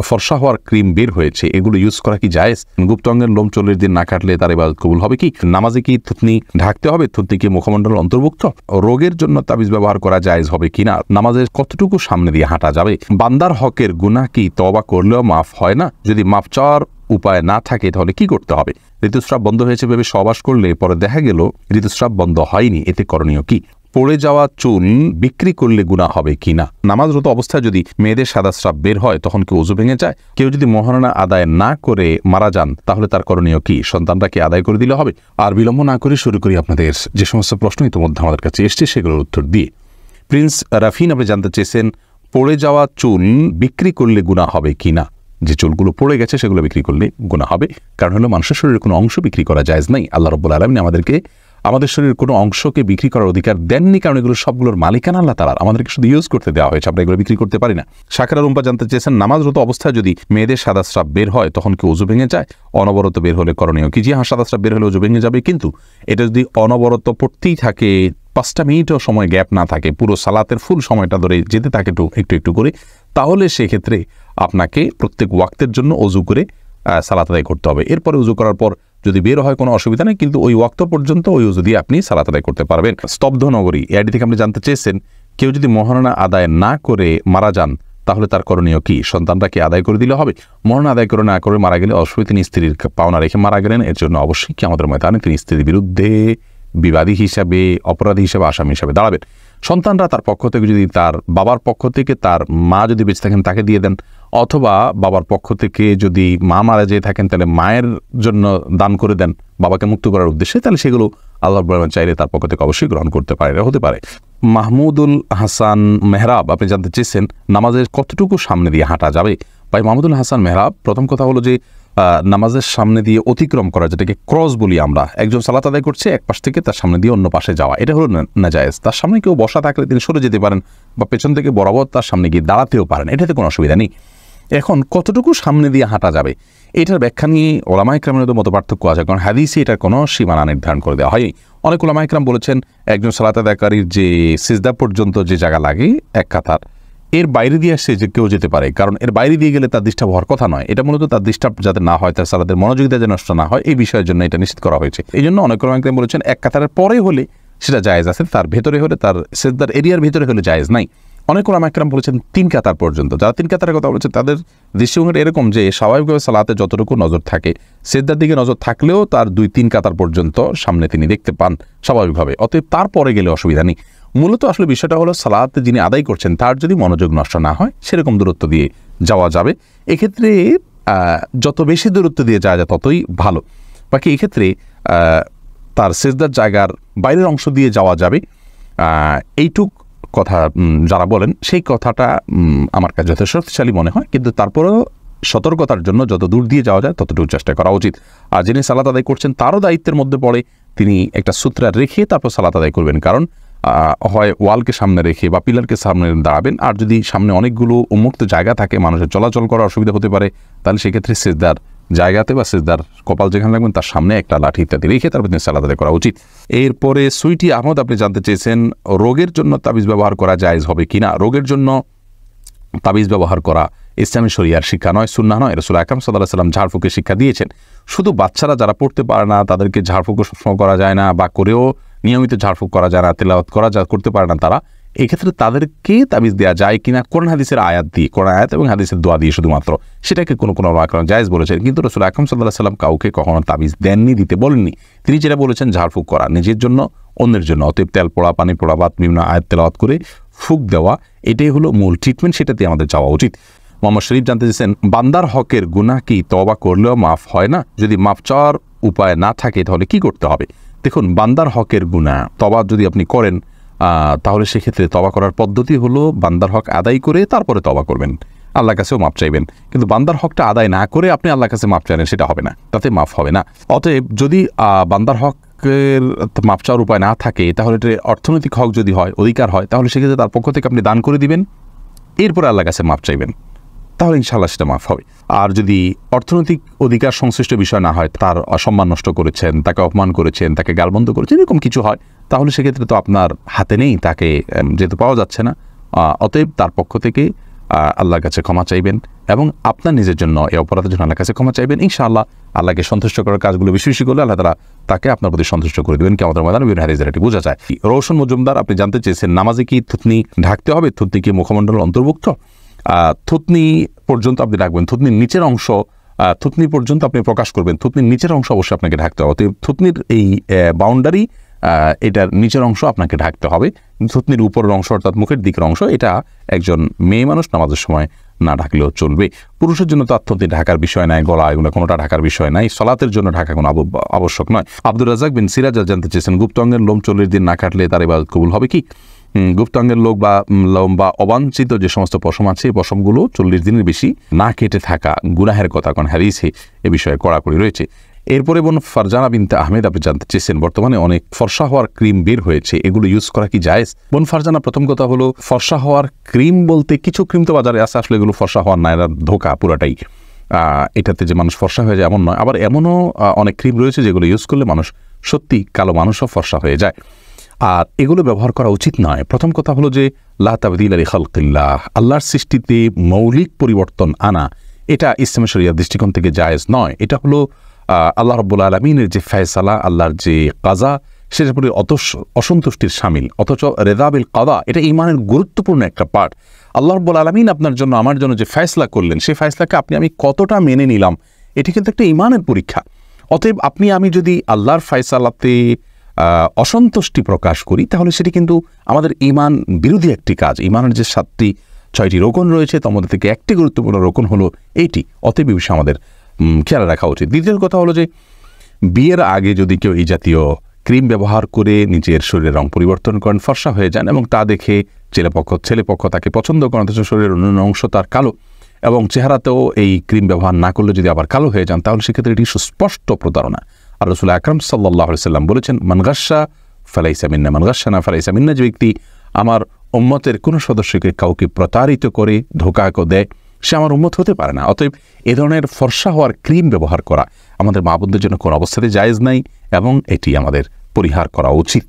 ফর্সা হওয়ার ক্রিম বের হয়েছে, এগুলো ইউজ করা কি জায়েজ? গুপ্তাঙ্গের লোম 40 দিন না কাটলে তার ইবাদত কবুল হবে কি? নামাজে কি থুতনি ঢাকতে হবে? থুতনি কি মুখমণ্ডল অন্তর্ভুক্ত? রোগের জন্য তাবিজ ব্যবহার করা জায়েজ হবে কিনা? নামাজের কতটুকু সামনে দিয়ে হাঁটা যাবে? বান্দার হকের গুনাহ কি তওবা করলেও মাফ হয় না? যদি মাফ চাওয়ার উপায় না থাকে তাহলে কি করতে হবে? ঋতুস্রাব বন্ধ হয়েছে ভেবে সহবাস করলে পরে দেখা গেল ঋতুস্রাব বন্ধ হয়নি, এতে করণীয় কি? পড়ে যাওয়া চুল বিক্রি করলে গুনাহ হবে কিনা? নামাজরত অবস্থায় যদি মেয়েদের সাদা স্রাব বের হয় তখন কি ওযু ভেঙে যায়? কেউ যদি মহারণা আদায় না করে মারা যান তাহলে তার করণীয় কি? সন্তানরা কি আদায় করে দিলে হবে? আর বিলম্ব না করে শুরু করি আপনাদের যে সমস্ত প্রশ্ন ইতিমধ্যে আমাদের কাছে এসছে সেগুলোর উত্তর দিয়ে। প্রিন্স রাফিন আপনি জানতে চেয়েছেন পড়ে যাওয়া চুল বিক্রি করলে গুনাহ হবে কিনা? যে চুলগুলো পড়ে গেছে সেগুলো বিক্রি করলে গুনাহ হবে, কারণ হলো মানুষের শরীরের কোনো অংশ বিক্রি করা জায়েজ নাই। আল্লাহ রাব্বুল আলামিন আমাদেরকে আমাদের শরীরের কোনো অংশকে বিক্রি করার অধিকার দেননি, কারণ এগুলো সবগুলোর মালিকানা আল্লাহ তাআলার, আমাদেরকে শুধু ইউজ করতে দেওয়া হয়েছে, আমরা এগুলো বিক্রি করতে পারি না। শাকরা রুম্পা জানতে চেয়েছেন নামাজরত অবস্থায় যদি মেয়েদের সাদা স্রাব বের হয় তখন কি ওযু ভেঙে যায়? অনবরত বের হলে করণীয় কি? জি হ্যাঁ, সাদা স্রাব বের হলে ওযু ভেঙে যাবে, কিন্তু এটা যদি অনবরত পড়তেই থাকে, 5টা মিনিটও সময় গ্যাপ না থাকে, পুরো সালাতের ফুল সময়টা ধরে যেতে থাকে একটু একটু করে, তাহলে সেক্ষেত্রে আপনাকে প্রত্যেক ওয়াক্তের জন্য ওযু করে সালাত আদায় করতে হবে। এরপরে ওযু করার পর যদি বের হয় কোনো অসুবিধা নেই, কিন্তু ওই ওয়াক্ত পর্যন্ত ওই ওযু দিয়ে আপনি সালাত আদায় করতে পারবেন। স্তব্ধ নগরী এআইডি থেকে আপনি জানতে চেয়েছেন কেউ যদি মহারণা আদায় না করে মারা যান তাহলে তার করণীয় কি? সন্তানরা কি আদায় করে দিলে হবে? মহারণা আদায় করে না করে মারা গেলে অবশ্যই তিনি স্ত্রীর পাওনা রেখে মারা গেলেন, এর জন্য অবশ্যই কি আমাদের ময়দানে তিনি স্ত্রীর বিরুদ্ধে বিবাদী হিসাবে, অপরাধী হিসাবে, আসামি হিসাবে দাঁড়াবেন। সন্তানরা তার পক্ষ থেকে যদি তার বাবার পক্ষ থেকে তার মা যদি বেঁচে থাকেন তাকে দিয়ে দেন, অথবা বাবার পক্ষ থেকে যদি মা মারা যেয়ে থাকেন তাহলে মায়ের জন্য দান করে দেন বাবাকে মুক্ত করার উদ্দেশ্যে, তাহলে সেগুলো আল্লাহ চাইলে তার পক্ষ থেকে অবশ্যই গ্রহণ করতে পারে, হতে পারে। মাহমুদুল হাসান মেহরাব আপনি জানতে চেয়েছেন নামাজের কতটুকু সামনে দিয়ে হাঁটা যাবে? ভাই মাহমুদুল হাসান মেহরাব, প্রথম কথা হলো যে নামাজের সামনে দিয়ে অতিক্রম করা, যেটাকে ক্রস বলি আমরা, একজন সালাত আদায় করছে এক পাশ থেকে তার সামনে দিয়ে অন্য পাশে যাওয়া, এটা হলো নাজায়েজ। তার সামনে কেউ বসা থাকলে তিনি সরে যেতে পারেন বা পেছন থেকে বরাবর তার সামনে গিয়ে দাঁড়াতেও পারেন, এটাতে কোনো অসুবিধা নেই। এখন কতটুকু সামনে দিয়ে হাঁটা যাবে এটার ব্যাখ্যা নিয়ে ওলামা ইকরামের মতো পার্থক্য আছে, কারণ হাদিসে এটার কোনো সীমানা নির্ধারণ করে দেওয়া হয়নি। অনেক ওলামা ইকরাম বলেছেন একজন সালাত আদায়কারীর যে সিজদা পর্যন্ত যে জায়গা লাগে এক কাতার, এর বাইরে দিয়ে আসছে যে কেউ যেতে পারে, কারণ এর বাইরে দিয়ে গেলে তার ডিস্টার্ব হওয়ার কথা নয়। এটা মূলত তার ডিস্টার্ব যাতে না হয়, তার সালাতের মনোযোগিতা যেন নষ্ট না হয়, এই বিষয়ের জন্য এটা নিশ্চিত করা হয়েছে। এই জন্য অনেক ওলামা ইকরাম বলেছেন এক কাতারের পরে হলে সেটা জায়েজ আছে, তার ভেতরে হলে, তার সিজদার এরিয়ার ভেতরে হলে জায়েজ নাই। অনেক ওলামা ইকরাম বলেছেন 3 কাতার পর্যন্ত। যারা 3 কাতারের কথা বলেছেন তাদের দৃষ্টিভঙ্গিটা এরকম যে স্বাভাবিকভাবে সালাতে যতটুকু নজর থাকে, সিজদার দিকে নজর থাকলেও তার 2-3 কাতার পর্যন্ত সামনে তিনি দেখতে পান স্বাভাবিকভাবে, অতএব তারপরে গেলে অসুবিধা নেই। মূলত আসলে বিষয়টা হলো সালাতে যিনি আদায় করছেন তার যদি মনোযোগ নষ্ট না হয় সেরকম দূরত্ব দিয়ে যাওয়া যাবে। এক্ষেত্রে যত বেশি দূরত্ব দিয়ে যাওয়া যায় ততই ভালো। বাকি এক্ষেত্রে তার সিজদার জায়গার বাইরের অংশ দিয়ে যাওয়া যাবে, এইটুক কথা যারা বলেন সেই কথাটা আমার কাছে যথেষ্ট শক্তিশালী মনে হয়, কিন্তু তারপরেও সতর্কতার জন্য যত দূর দিয়ে যাওয়া যায় ততটুকু চেষ্টা করা উচিত। আর যিনি সালাত আদায় করছেন তারও দায়িত্বের মধ্যে পড়ে তিনি একটা সূত্রা রেখে তারপর সালাত আদায় করবেন, কারণ হয় ওয়ালকে সামনে রেখে বা পিলারকে সামনে দাঁড়াবেন, আর যদি সামনে অনেকগুলো উন্মুক্ত জায়গা থাকে মানুষের চলাচল করার অসুবিধা হতে পারে, তাহলে সেক্ষেত্রে সিজদার জায়গাতে বা সিজদার কপাল যেখানে রাখবেন তার সামনে একটা লাঠি ইত্যাদি রেখে তারপর তিনি সালাত আদায় করা উচিত। এরপরে সুইটি আহমদ আপনি জানতে চেয়েছেন রোগের জন্য তাবিজ ব্যবহার করা জায়েজ হবে কিনা? রোগের জন্য তাবিজ ব্যবহার করা ইসলামী শরিয়ার শিক্ষা নয়, সুন্নাহ নয়। রাসূল আকরাম সাল্লাল্লাহু আলাইহি ওয়াসাল্লাম ঝাড়ফুঁকের শিক্ষা দিয়েছেন। শুধু বাচ্চারা যারা পড়তে পারে না তাদেরকে ঝাড়ফুঁকও সবসময় করা যায় না, বা করেও নিয়মিত ঝাড়ফুঁক করা যায় না, তেলাওয়াত করা করতে পারে না তারা, এক্ষেত্রে তাদেরকে তাবিজ দেওয়া যায় কিনা কোরআন হাদিসের আয়াত দিয়ে, কোরআন আয়াত এবং হাদিসের দোয়া দিয়ে শুধুমাত্র, সেটাকে কোনো আকরাম জায়েজ বলেছেন। কিন্তু রাসূল আকরাম সাল্লাল্লাহু আলাইহি ওয়াসাল্লাম কাউকে কখনো তাবিজ দেননি, দিতে বলেননি। তিনি যেটা বলেছেন ঝাড়ফুঁক করা নিজের জন্য অন্যের জন্য, অতএব তেল পোড়া, পানি পোড়া বা বিভিন্ন আয়াত তেলাওয়াত করে ফুঁক দেওয়া, এটাই হলো মূল ট্রিটমেন্ট, সেটাতে আমাদের যাওয়া উচিত। মোহাম্মদ শরীফ জানতে চেয়েছেন বান্দার হকের গুনাহ কি তওবা করলেও মাফ হয় না? যদি মাফ চাওয়ার উপায় না থাকে তাহলে কি করতে হবে? দেখুন, বান্দার হকের গুনাহ তওবা যদি আপনি করেন তাহলে সেক্ষেত্রে তওবা করার পদ্ধতি হলো বান্দার হক আদায় করে তারপরে তওবা করবেন, আল্লাহর কাছেও মাপ চাইবেন। কিন্তু বান্দার হকটা আদায় না করে আপনি আল্লাহর কাছে মাপ চাইলেন, সেটা হবে না, তাতে মাফ হবে না। অতএব যদি বান্দার হকের মাপ চাওয়ার উপায় না থাকে তাহলে এটা অর্থনৈতিক হক যদি হয়, অধিকার হয়, তাহলে সেক্ষেত্রে তার পক্ষ থেকে আপনি দান করে দিবেন, এরপরে আল্লাহর কাছে মাপ চাইবেন, তাহলে ইনশাআল্লাহ সেটা মাফ হবে। আর যদি অর্থনৈতিক অধিকার সংশ্লিষ্ট বিষয় না হয়, তার অসম্মান নষ্ট করেছেন, তাকে অপমান করেছেন, তাকে গালমন্দ করেছেন, এরকম কিছু হয়, তাহলে সেক্ষেত্রে তো আপনার হাতে নেই, তাকে যেহেতু পাওয়া যাচ্ছে না, অতএব তার পক্ষ থেকে আল্লাহর কাছে ক্ষমা চাইবেন এবং আপনার নিজের জন্য এই অপরাধের জন্য আল্লাহর কাছে ক্ষমা চাইবেন। ইনশাআল্লাহ আল্লাহকে সন্তুষ্ট করার কাজগুলো বেশি বেশি করলে আল্লাহ তাআলা তাকে আপনার প্রতি সন্তুষ্ট করে দেবেন। কিয়ামতের ময়দানে বিভিন্ন হাদিসে এটি বোঝা যায়। রওশন মজুমদার আপনি জানতে চেয়েছেন নামাজে কি থুতনি ঢাকতে হবে? থুতনি কি মুখমণ্ডল অন্তর্ভুক্ত? থুতনি পর্যন্ত আপনি রাখবেন, থুতনির নিচের অংশ থুতনি পর্যন্ত আপনি প্রকাশ করবেন, থুতনির নিচের অংশ অবশ্যই আপনাকে ঢাকতে হবে। অতএব থুতনির এই বাউন্ডারি, এটার নিচের অংশ আপনাকে ঢাকতে হবে। থুতনির উপরের অংশ অর্থাৎ মুখের দিকের অংশ এটা একজন মেয়ে মানুষ নামাজের সময় না ঢাকলেও চলবে। পুরুষের জন্য তো থুতনি ঢাকার বিষয় নাই, গলা এগুলো কোনোটা ঢাকার বিষয় নাই, সলাতের জন্য ঢাকা কোনো আবশ্যক নয়। আব্দুর রাজাক বিন সিরাজ জানতে চেয়েছেন গুপ্তাঙ্গের লোম 40 দিন না কাটলে তার ইবাদত কবুল হবে কি? গুপ্তাঙ্গের লোম বা অবাঞ্ছিত যে সমস্ত পশম আছে এই পশমগুলো 40 দিনের বেশি না কেটে থাকা গুনাহের কথা, কারণ হাদিসে এ বিষয়ে কড়াকড়ি রয়েছে। এরপরে বোন ফারজানা বিনতে আহমেদ আপনি জানতে চেয়েছেন বর্তমানে অনেক ফর্সা হওয়ার ক্রিম বের হয়েছে, এগুলো ইউজ করা কি জায়েজ? বোন ফারজানা, প্রথম কথা হলো ফর্সা হওয়ার ক্রিম বলতে কিছু ক্রিম তো বাজারে আছে, আসলে এগুলো ফর্সা হওয়ার না, এরা ধোকা পুরাটাই। এটাতে যে মানুষ ফর্সা হয়ে যায় এমন নয়। আবার এমনও অনেক ক্রিম রয়েছে যেগুলো ইউজ করলে মানুষ সত্যি কালো মানুষও ফর্সা হয়ে যায়, আর এগুলো ব্যবহার করা উচিত নয়। প্রথম কথা হলো যে লা তাবদীলা লিখালকিল্লাহ, আল্লাহর সৃষ্টিতে মৌলিক পরিবর্তন আনা এটা ইসলামের শরিয়ার দৃষ্টিকোণ থেকে জায়েজ নয়। এটা হলো আল্লাহ রাব্বুল আলামিনের যে ফয়সালা, আল্লাহর যে কাজা, সেটার প্রতি অসন্তুষ্টির শামিল। অথচ রেদা বিল কাদা এটা ঈমানের গুরুত্বপূর্ণ একটা পার্ট। আল্লাহ রাব্বুল আলামিন আপনার জন্য আমার জন্য যে ফয়সলা করলেন সেই ফয়সলাকে আমি কতটা মেনে নিলাম, এটি কিন্তু একটা ঈমানের পরীক্ষা। অতএব আমি যদি আল্লাহর ফয়সালাতে অসন্তুষ্টি প্রকাশ করি তাহলে সেটি কিন্তু আমাদের ঈমান বিরোধী একটি কাজ। ঈমানের যে 6টি রোকন রয়েছে তার মধ্যে থেকে একটি গুরুত্বপূর্ণ রোকন হলো এইটি। অতএব এই বিষয়ে আমাদের খেয়াল রাখা উচিত। দ্বিতীয় কথা হলো যে বিয়ের আগে যদি কেউ এই জাতীয় ক্রিম ব্যবহার করে নিজের শরীরের রং পরিবর্তন করেন, ফর্সা হয়ে যান এবং তা দেখে ছেলেপক্ষ তাকে পছন্দ করেন, অথচ শরীরের অন্যান্য অংশ তার কালো এবং চেহারাতেও এই ক্রিম ব্যবহার না করলে যদি আবার কালো হয়ে যান তাহলে সেক্ষেত্রে এটি সুস্পষ্ট প্রতারণা। আর রাসূল আকরাম সাল্লাল্লাহু আলাইহি ওয়াসাল্লাম বলেছেন মান গাশশা ফালাইসা মিন্না, মান গাশশানা ফালাইসা মিন্না, যে ব্যক্তি আমার উম্মতের কোনো সদস্যকে কাউকে প্রতারিত করে ধোঁকা দেয় সে আমার উম্মত হতে পারে না। অতএব এ ধরনের ফর্সা হওয়ার ক্রিম ব্যবহার করা আমাদের মা বোনদের জন্য কোনো অবস্থাতে জায়েজ নাই এবং এটি আমাদের পরিহার করা উচিত।